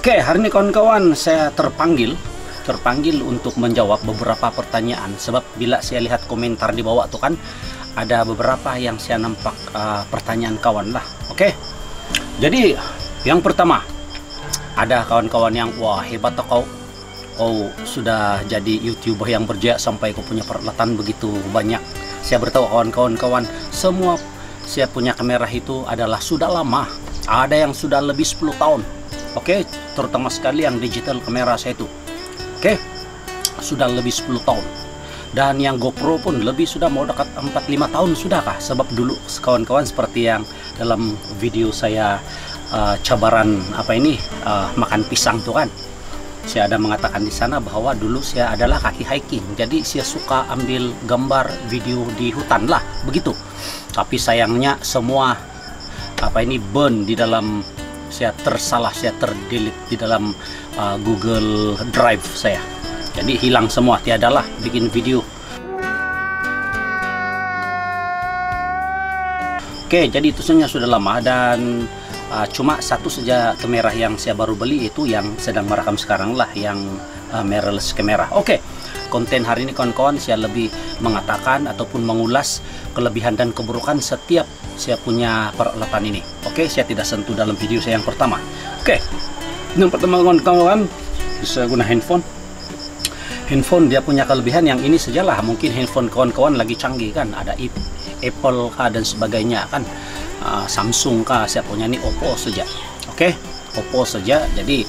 Oke, hari ini kawan-kawan saya terpanggil untuk menjawab beberapa pertanyaan. Sebab bila saya lihat komentar di bawah tuh kan ada beberapa yang saya nampak pertanyaan kawan lah. Oke, jadi yang pertama, ada kawan-kawan yang wah hebat kau sudah jadi YouTuber yang berjaya sampai kau punya peralatan begitu banyak. Saya beritahu kawan-kawan semua saya punya kamera itu adalah sudah lama. Ada yang sudah lebih 10 tahun. Oke, terutama sekali yang digital kamera saya itu. Oke, sudah lebih 10 tahun. Dan yang GoPro pun lebih sudah mau dekat 4-5 tahun sudah kah? Sebab dulu kawan-kawan seperti yang dalam video saya cabaran makan pisang tuh kan. Saya ada mengatakan di sana bahwa dulu saya adalah kaki hiking. Jadi saya suka ambil gambar video di hutan lah, begitu. Tapi sayangnya semua burn di dalam saya terdelete di dalam Google Drive saya. Jadi hilang semua, tiadalah bikin video. Oke, jadi itu sebenarnya sudah lama dan cuma satu saja kamera yang saya baru beli, itu yang sedang merekam sekarang lah, yang mirrorless kamera. Oke, konten hari ini kawan-kawan saya lebih mengatakan ataupun mengulas kelebihan dan keburukan setiap saya punya peralatan ini. Oke, saya tidak sentuh dalam video saya yang pertama. Oke, yang pertama kawan-kawan bisa guna handphone. Handphone dia punya kelebihan yang ini sajalah. Mungkin handphone kawan-kawan lagi canggih kan, ada Apple kah dan sebagainya kan, Samsung kah, saya punya ini Oppo saja. Oke, Oppo saja. Jadi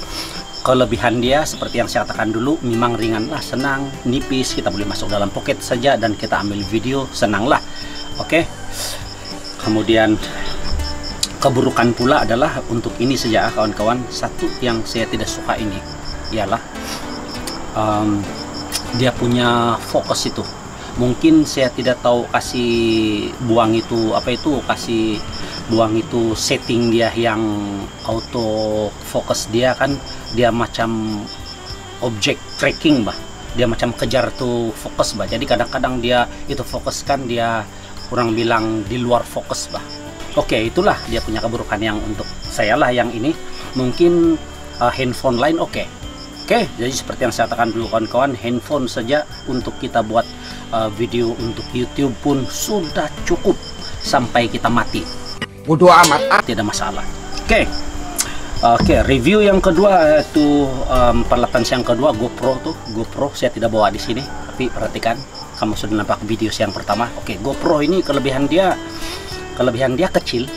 kelebihan dia seperti yang saya katakan dulu, memang ringan lah, senang, nipis, kita boleh masuk dalam pocket saja dan kita ambil video, senang lah. Oke, kemudian keburukan pula adalah untuk ini saja kawan-kawan. Satu yang saya tidak suka ini ialah dia punya fokus itu. Mungkin saya tidak tahu kasih buang itu kasih buang itu setting dia yang auto fokus dia kan, dia macam object tracking bah, dia macam kejar tuh fokus bah. Jadi kadang-kadang dia itu fokus kan, dia kurang bilang di luar fokus bah. Oke, itulah dia punya keburukan yang untuk saya lah yang ini. Mungkin handphone lain oke, jadi seperti yang saya katakan dulu kawan-kawan, handphone saja untuk kita buat video untuk YouTube pun sudah cukup sampai kita mati. Bodoh amat, tidak masalah. Oke, review yang kedua itu peralatan yang kedua, GoPro saya tidak bawa di sini, tapi perhatikan, kamu sudah nampak video yang pertama. Oke, GoPro ini kelebihan dia kecil.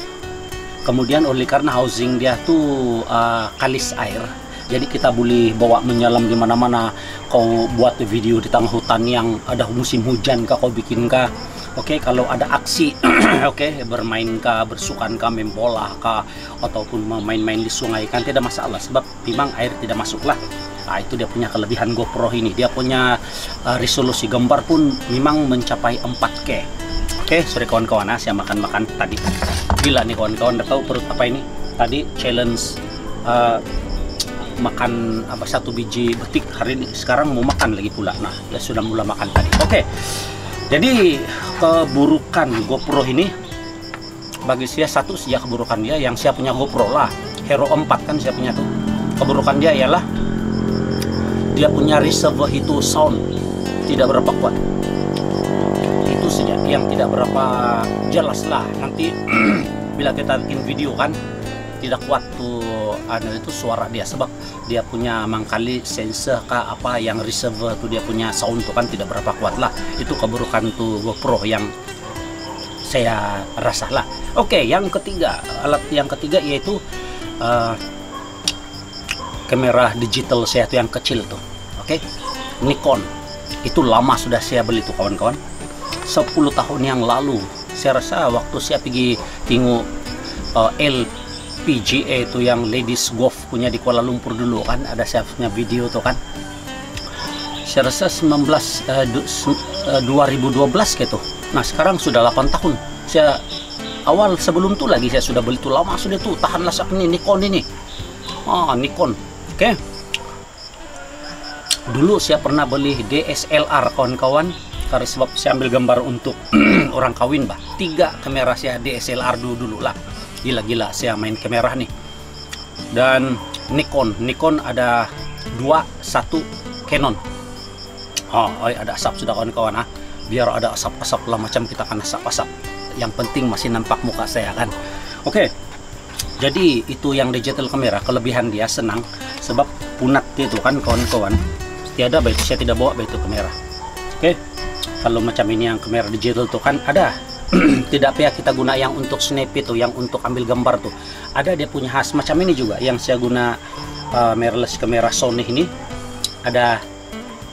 Kemudian oleh karena housing dia tuh kalis air, jadi kita boleh bawa menyelam di mana-mana. Kau buat video di tengah hutan yang ada musim hujan kah, kau bikin kah. Oke, kalau ada aksi bermain kah, bersukan kah, main bola kah, ataupun main-main di sungai kan tidak masalah, sebab memang air tidak masuk lah. Nah, itu dia punya kelebihan GoPro ini. Dia punya resolusi gambar pun memang mencapai 4K. Oke, sorry kawan-kawan, saya makan tadi. Gila nih kawan-kawan, udah tahu perut apa ini? Tadi challenge makan satu biji betik, hari ini sekarang mau makan lagi pula. Nah, ya sudah mulai makan tadi. Oke, jadi keburukan GoPro ini bagi saya satu saja keburukan dia yang saya punya GoPro lah, Hero 4 kan saya punya tuh. Keburukan dia ialah dia punya receiver itu sound tidak berapa kuat. Itu saja yang tidak berapa jelas lah. Nanti bila kita bikin video kan tidak kuat tuh itu suara dia, sebab dia punya mangkali sensor kah apa yang receiver tuh dia punya sound tuh kan tidak berapa kuat lah. Itu keburukan tuh GoPro yang saya rasa lah. Oke, yang ketiga, alat yang ketiga yaitu kamera digital saya tuh yang kecil tuh. Oke, Nikon. Itu lama sudah saya beli tuh kawan-kawan, 10 tahun yang lalu. Saya rasa waktu saya pergi tengok LPGA itu yang ladies golf punya di Kuala Lumpur dulu kan, ada saya punya video tuh kan. Saya rasa 2012 gitu. Nah, sekarang sudah 8 tahun. Saya awal sebelum itu lagi saya sudah beli tuh, lama sudah tuh, tahan lasak ini Nikon ini. Nikon. Oke. Dulu saya pernah beli DSLR kawan-kawan, karena sebab saya ambil gambar untuk orang kawin bah. 3 kamera saya DSLR dulu lah. Gila-gila saya main kamera nih. Dan Nikon ada 2, 1 Canon. Ada asap sudah kawan-kawan. Biar ada asap-asap lah, macam kita kan asap-asap. Yang penting masih nampak muka saya kan. Oke. Jadi itu yang digital kamera, kelebihan dia senang sebab punat itu kan kawan-kawan. Tiada baik saya tidak bawa itu kamera. Oke. Kalau macam ini yang kamera digital tuh kan ada tidak payah kita guna yang untuk snap itu, yang untuk ambil gambar tuh. Ada dia punya khas macam ini juga yang saya guna mirrorless kamera Sony ini. Ada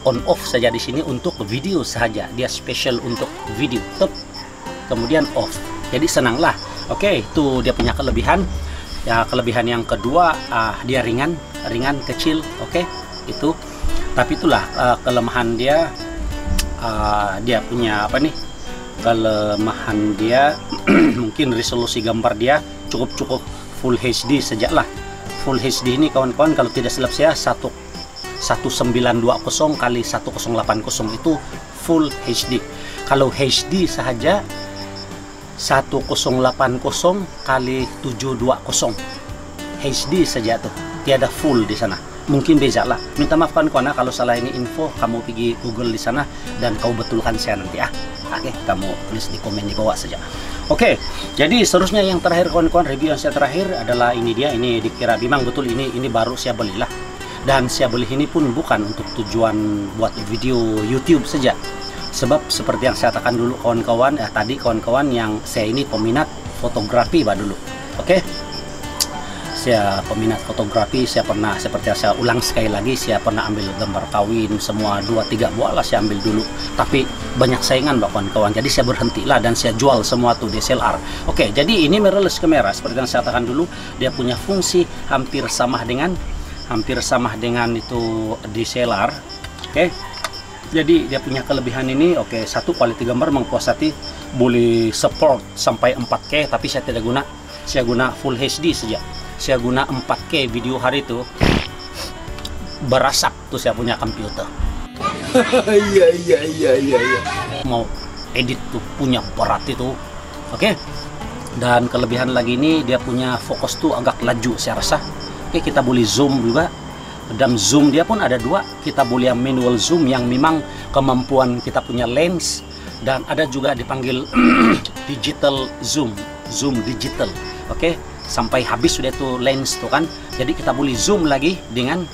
on off saja di sini untuk video saja. Dia special untuk video. Top. Kemudian off. Jadi senanglah. Oke, itu dia punya kelebihan. Ya, kelebihan yang kedua dia ringan kecil. Oke, itu. Tapi itulah kelemahan dia. Dia punya apa nih? Kelemahan dia mungkin resolusi gambar dia cukup Full HD saja lah. Full HD ini kawan-kawan kalau tidak silap saya 1920 kali 1080 itu Full HD. Kalau HD saja 1080 kali 720 HD saja tuh, tiada full di sana. Mungkin beza lah. Minta maaf kawan-kawan kalau salah ini info, kamu pergi Google di sana dan kau betulkan saya nanti ya. Oke, kamu tulis di komen di bawah saja. Oke, jadi seterusnya yang terakhir kawan-kawan, review yang saya terakhir adalah ini dia. Ini dikira memang betul ini baru saya belilah. Dan saya beli ini pun bukan untuk tujuan buat video YouTube saja. Sebab seperti yang saya katakan dulu kawan-kawan, tadi kawan-kawan yang saya ini peminat fotografi dulu. Oke. Saya peminat fotografi, saya pernah seperti yang saya ulang sekali lagi, saya pernah ambil gambar kawin semua 2-3 buah lah saya ambil dulu. Tapi banyak saingan kawan-kawan, jadi saya berhentilah dan saya jual semua tuh DSLR. Oke, jadi ini mirrorless kamera seperti yang saya katakan dulu, dia punya fungsi hampir sama dengan itu DSLR. Oke. Jadi dia punya kelebihan ini, oke, satu kualitas gambar mempuasai, boleh support sampai 4K, tapi saya tidak guna. Saya guna Full HD saja. Saya guna 4K video hari itu berasap tuh saya punya komputer. Iya. Mau edit tuh punya berat itu. Oke. Dan kelebihan lagi ini dia punya fokus tuh agak laju saya rasa. Oke, kita boleh zoom juga. Dan zoom dia pun ada 2. Kita boleh yang manual zoom yang memang kemampuan kita punya lens, dan ada juga dipanggil digital zoom digital. Oke. Sampai habis sudah itu lens tuh kan, jadi kita boleh zoom lagi dengan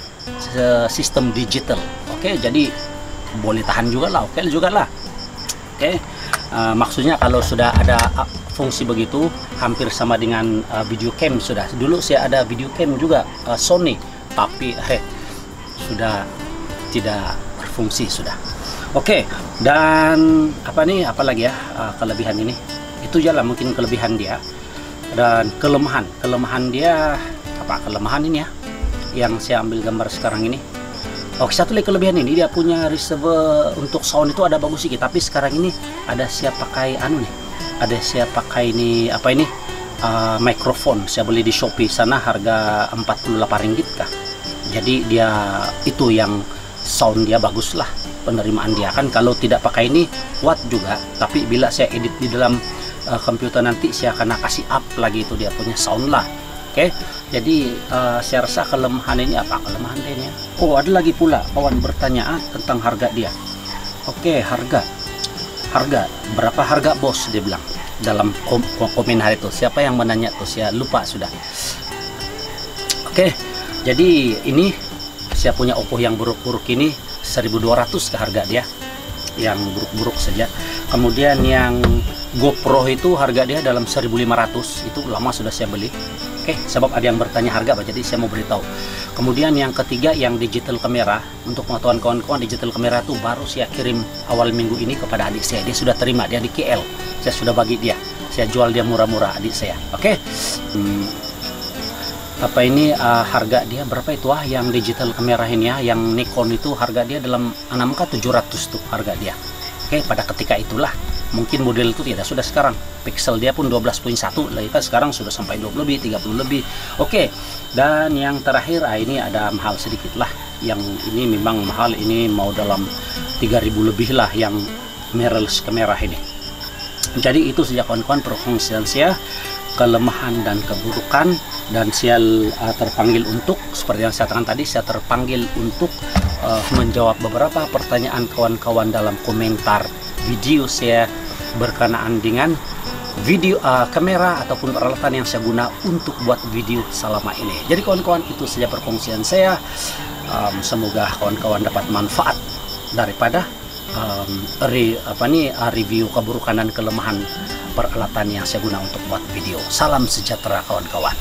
sistem digital. Oke, jadi boleh tahan juga lah, oke juga lah. Oke, maksudnya kalau sudah ada fungsi begitu hampir sama dengan video cam sudah. Dulu saya ada video cam juga Sony, tapi sudah tidak berfungsi sudah. Oke, dan apalagi ya kelebihan ini, itu jalan mungkin kelebihan dia. Dan kelemahan dia kelemahan ini ya yang saya ambil gambar sekarang ini. Oke, satu lagi kelebihan ini, dia punya receiver untuk sound itu ada bagus sedikit, tapi sekarang ini ada saya pakai ini mikrofon saya beli di Shopee sana harga Rp48 kah. Jadi dia itu yang sound dia bagus lah, penerimaan dia kan. Kalau tidak pakai ini kuat juga, tapi bila saya edit di dalam komputer nanti saya akan kasih up lagi itu dia punya sound lah. Oke, jadi saya rasa kelemahan ini kelemahan dia. Oh, ada lagi pula kawan bertanya tentang harga dia. Oke, harga berapa harga bos, dia bilang dalam komen hari itu. Siapa yang menanya tuh, saya lupa sudah. Oke, jadi ini saya punya Oppo yang buruk-buruk ini 1.200 ke harga dia, yang buruk-buruk saja. Kemudian yang GoPro itu harga dia dalam 1.500, itu lama sudah saya beli. Oke, sebab ada yang bertanya harga, jadi saya mau beritahu. Kemudian yang ketiga yang digital kamera, untuk pengetahuan kawan-kawan, digital kamera itu baru saya kirim awal minggu ini kepada adik saya. Dia sudah terima, dia di KL. Saya sudah bagi dia, saya jual dia murah-murah adik saya. Oke. Harga dia berapa itu yang digital kamera ini ya, yang Nikon itu harga dia dalam 6K 700 tuh harga dia. Oke, pada ketika itulah mungkin model itu tidak sudah sekarang. Pixel dia pun 12.1 lagi kan, sekarang sudah sampai 20 lebih, 30 lebih. Oke. Dan yang terakhir ini ada mahal sedikit lah. Yang ini memang mahal, ini mau dalam 3.000 lebih lah yang mirrorless kamera ini. Jadi itu saja kawan-kawan perkongsian saya, kelemahan dan keburukan Dan saya terpanggil untuk, seperti yang saya katakan tadi, saya terpanggil untuk menjawab beberapa pertanyaan kawan-kawan dalam komentar video saya berkenaan dengan video kamera ataupun peralatan yang saya guna untuk buat video selama ini. Jadi kawan-kawan, itu saja perkongsian saya. Semoga kawan-kawan dapat manfaat daripada review keburukan dan kelemahan peralatan yang saya guna untuk buat video. Salam sejahtera kawan-kawan.